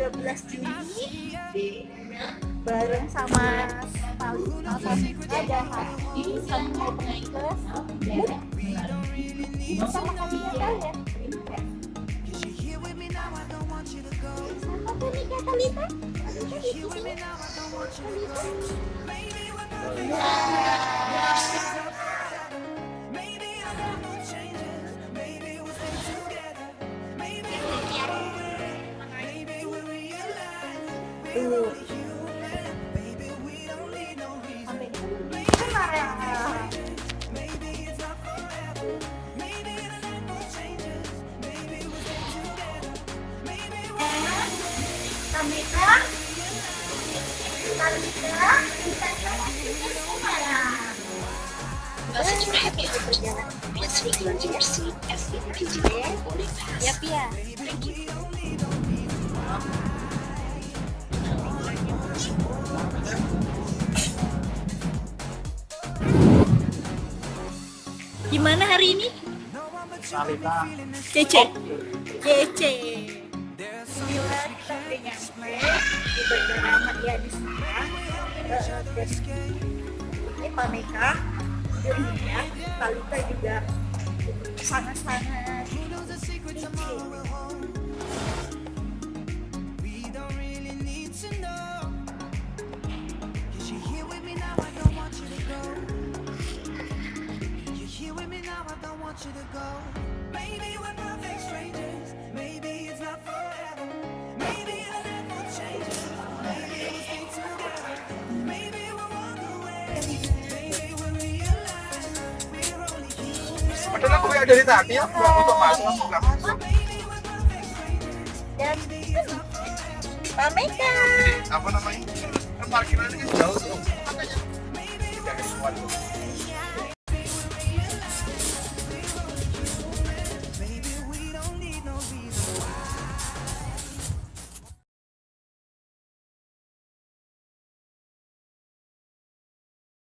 13 Juni bareng sama Talita dan Hadi kami mau pergi ke sama kalian kalian sama tuh nikah Talita di sini tuh Let's return to your seat as if PGA boarding pass. Yap ya. Thank you. Gimana hari ini? Talita. Cece. Cece. Gila, kita udah nyampe di Bandara Ahmad Yani sekarang. Ini Pameka, ya, Talita juga sangat-sangat cece. You to go. Maybe we're perfect strangers. Maybe it's not forever. Maybe I'll never change it. Maybe we'll stay together. Maybe we'll walk away. Maybe we'll realize we're only human. Padahal aku kayak dari tadi ya, nggak untuk masuk, aku nggak masuk. Maybe we're perfect strangers. Dan Pameka. Apa namanya? Kan parkirannya kan jauh tuh. Makanya. Tidak ada sesuatu.